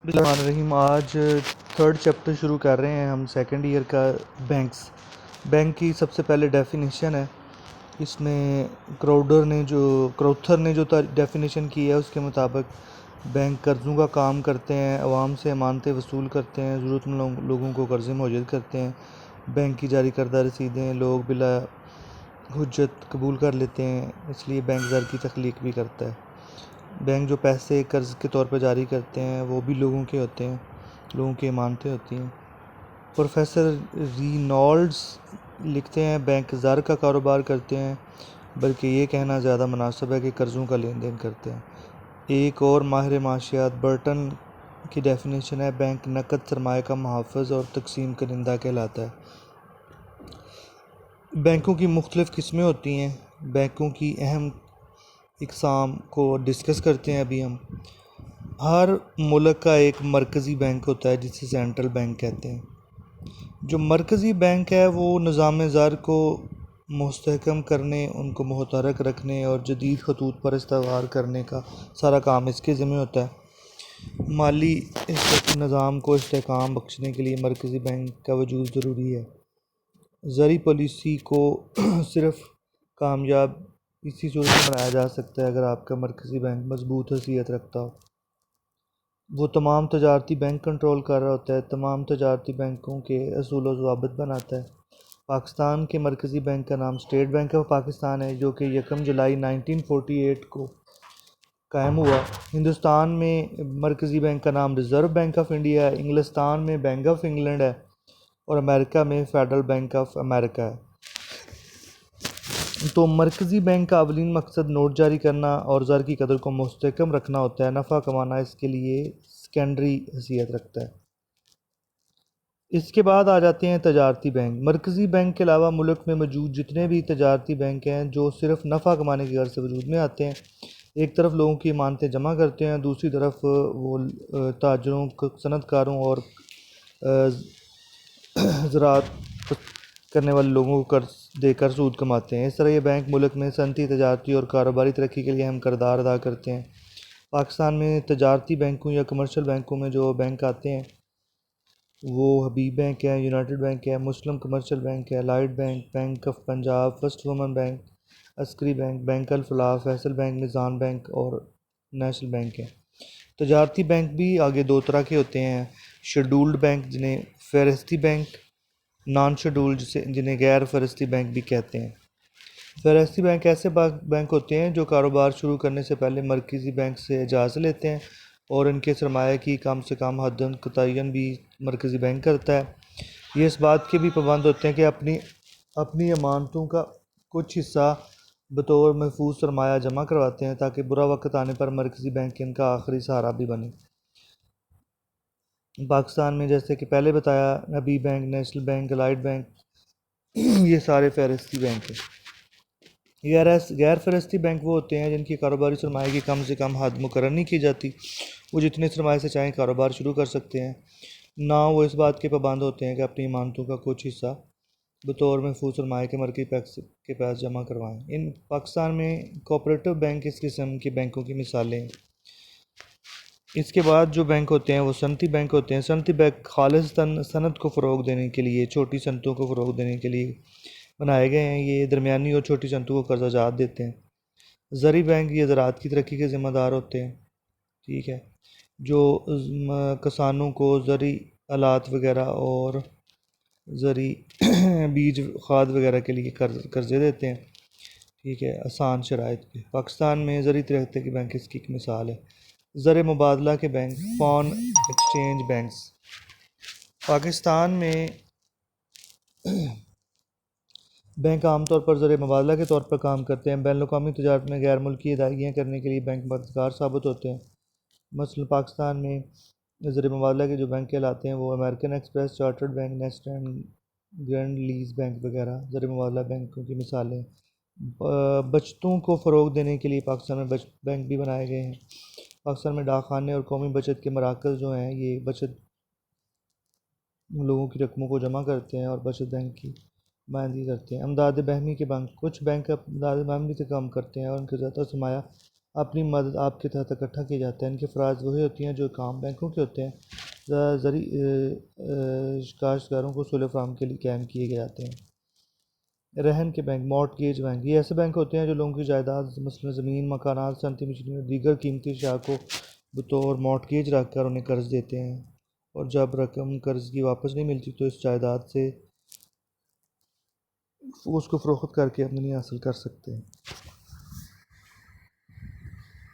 بسم اللہ الرحمن الرحیم۔ آج تھرڈ چیپٹر شروع کر رہے ہیں ہم سیکنڈ ایئر کا بینکس۔ بینک کی سب سے پہلے ڈیفینیشن ہے، اس میں کراؤتھر نے جو ڈیفینیشن کی ہے اس کے مطابق بینک قرضوں کا کام کرتے ہیں، عوام سے امانتیں وصول کرتے ہیں، ضرورت مند لوگوں کو قرضے معجز کرتے ہیں۔ بینک کی جاری کردہ رسیدیں لوگ بلا حجت قبول کر لیتے ہیں، اس لیے بینک زر کی تخلیق بھی کرتا ہے۔ بینک جو پیسے قرض کے طور پر جاری کرتے ہیں وہ بھی لوگوں کے ہوتے ہیں، لوگوں کی امانتیں ہوتی ہیں۔ پروفیسر رینالڈز لکھتے ہیں بینک زر کا کاروبار کرتے ہیں، بلکہ یہ کہنا زیادہ مناسب ہے کہ قرضوں کا لین دین کرتے ہیں۔ ایک اور ماہر معاشیات برٹن کی ڈیفینیشن ہے بینک نقد سرمایہ کا محافظ اور تقسیم کنندہ کہلاتا ہے۔ بینکوں کی مختلف قسمیں ہوتی ہیں۔ بینکوں کی اہم اقسام کو ڈسکس کرتے ہیں ابھی ہم۔ ہر ملک کا ایک مرکزی بینک ہوتا ہے جسے سینٹرل بینک کہتے ہیں۔ جو مرکزی بینک ہے وہ نظام زر کو مستحکم کرنے، ان کو متحرک رکھنے اور جدید خطوط پر استوار کرنے کا سارا کام اس کے ذمہ ہوتا ہے۔ مالی نظام کو استحکام بخشنے کے لیے مرکزی بینک کا وجود ضروری ہے۔ زرعی پالیسی کو صرف کامیاب اسی صورت میں بنایا جا سکتا ہے اگر آپ کا مرکزی بینک مضبوط حیثیت رکھتا ہو۔ وہ تمام تجارتی بینک کنٹرول کر رہا ہوتا ہے، تمام تجارتی بینکوں کے اصول و ضوابط بناتا ہے۔ پاکستان کے مرکزی بینک کا نام اسٹیٹ بینک آف پاکستان ہے، جو کہ 1 جولائی 1948 کو قائم ہوا۔ ہندوستان میں مرکزی بینک کا نام ریزرو بینک آف انڈیا ہے، انگلستان میں بینک آف انگلینڈ ہے اور امریکہ میں فیڈرل بینک آف امریکہ ہے۔ تو مرکزی بینک کا اولین مقصد نوٹ جاری کرنا اور زر کی قدر کو مستحکم رکھنا ہوتا ہے، نفع کمانا اس کے لیے سیکنڈری حیثیت رکھتا ہے۔ اس کے بعد آ جاتے ہیں تجارتی بینک۔ مرکزی بینک کے علاوہ ملک میں موجود جتنے بھی تجارتی بینک ہیں جو صرف نفع کمانے کی غرض سے وجود میں آتے ہیں، ایک طرف لوگوں کی امانتیں جمع کرتے ہیں، دوسری طرف وہ تاجروں، صنعت کاروں اور زراعت کرنے والے لوگوں کو قرض دے کر سود کماتے ہیں۔ اس طرح یہ بینک ملک میں صنعتی، تجارتی اور کاروباری ترقی کے لیے اہم کردار ادا کرتے ہیں۔ پاکستان میں تجارتی بینکوں یا کمرشل بینکوں میں جو بینک آتے ہیں وہ حبیب بینک ہے، یونائٹڈ بینک ہے، مسلم کمرشل بینک ہے، لائٹ bank, bank of Punjab, first women bank, Askari bank, bank Alfalah, Faysal bank, Meezan bank اور نیشنل بینک ہے۔ تجارتی بینک بھی آگے دو طرح کے ہوتے ہیں، شیڈولڈ بینک جنہیں فہرستی بینک، نان شیڈولڈ جنہیں غیر فہرستی بینک بھی کہتے ہیں۔ فہرستی بینک ایسے بینک ہوتے ہیں جو کاروبار شروع کرنے سے پہلے مرکزی بینک سے اجازت لیتے ہیں اور ان کے سرمایہ کی کم سے کم حد کا تعین بھی مرکزی بینک کرتا ہے۔ یہ اس بات کے بھی پابند ہوتے ہیں کہ اپنی امانتوں کا کچھ حصہ بطور محفوظ سرمایہ جمع کرواتے ہیں تاکہ برا وقت آنے پر مرکزی بینک ان کا آخری سہارا بھی بنے۔ پاکستان میں جیسے کہ پہلے بتایا، حبیب بینک، نیشنل بینک، لائٹ بینک، یہ سارے فہرستی بینک ہیں۔ غیر فہرستی بینک وہ ہوتے ہیں جن کی کاروباری سرمایہ کی کم سے کم حد مقرر نہیں کی جاتی، وہ جتنے سرمایہ سے چاہیں کاروبار شروع کر سکتے ہیں، نہ وہ اس بات کے پابند ہوتے ہیں کہ اپنی امانتوں کا کچھ حصہ بطور محفوظ سرمایہ کے مرکزی بینک کے پاس جمع کروائیں۔ پاکستان میں کوآپریٹو بینک اس قسم کے بینکوں کی مثالیں ہیں۔ اس کے بعد جو بینک ہوتے ہیں وہ صنعتی بینک ہوتے ہیں۔ صنعتی بینک خالصتاً صنعت کو فروغ دینے کے لیے، چھوٹی صنعتوں کو فروغ دینے کے لیے بنائے گئے ہیں۔ یہ درمیانی اور چھوٹی صنعتوں کو قرضہ جات دیتے ہیں۔ زرعی بینک یہ زراعت کی ترقی کے ذمہ دار ہوتے ہیں، ٹھیک ہے، جو کسانوں کو زرعی آلات وغیرہ اور زرعی بیج کھاد وغیرہ کے لیے قرضے دیتے ہیں، ٹھیک ہے، آسان شرائط پہ۔ پاکستان میں زرعی ترقی کے بینک اس کی ایک مثال ہے۔ زر مبادلہ کے bank, foreign exchange banks. Pakistan میں بینک عام طور پر زر مبادلہ کے طور پر کام کرتے ہیں۔ بین الاقوامی تجارت میں غیر ملکی ادائیگیاں کرنے کے لیے بینک مددگار ثابت ہوتے ہیں۔ مثلا پاکستان میں زر مبادلہ کے جو بینک کہلاتے ہیں وہ امریکن ایکسپریس، چارٹرڈ بینک، نیسٹرن، گرینڈ لیز بینک وغیرہ زر مبادلہ بینکوں کی مثالیں ہیں۔ بچتوں کو فروغ دینے کے لیے پاکستان میں بچت بینک بھی بنائے گئے ہیں۔ پاکستان میں ڈاک خانے اور قومی بچت کے مراکز جو ہیں یہ بچت لوگوں کی رقموں کو جمع کرتے ہیں اور بچت بینک کی نمائندگی کرتے ہیں۔ امداد باہمی کے بینک، کچھ بینک امداد باہمی سے کام کرتے ہیں اور ان کے زیادہ سرمایہ اپنی مدد آپ کے تحت اکٹھا کیا جاتا ہے۔ ان کے فرائض وہی ہوتی ہیں جو کام بینکوں کے ہوتے ہیں۔ زرعی کاشتکاروں کو سہولت فراہم کے لیے قائم کیے گئے جاتے ہیں۔ رہن کے بینک، مارٹگیج بینک، یہ ایسے بینک ہوتے ہیں جو لوگوں کی جائیداد مثلا زمین، مکانات، صنعتی مشینری اور دیگر قیمتی اشیاء کو بطور مارٹگیج رکھ کر انہیں قرض دیتے ہیں، اور جب رقم قرض کی واپس نہیں ملتی تو اس جائیداد سے اس کو فروخت کر کے آمدنی حاصل کر سکتے ہیں۔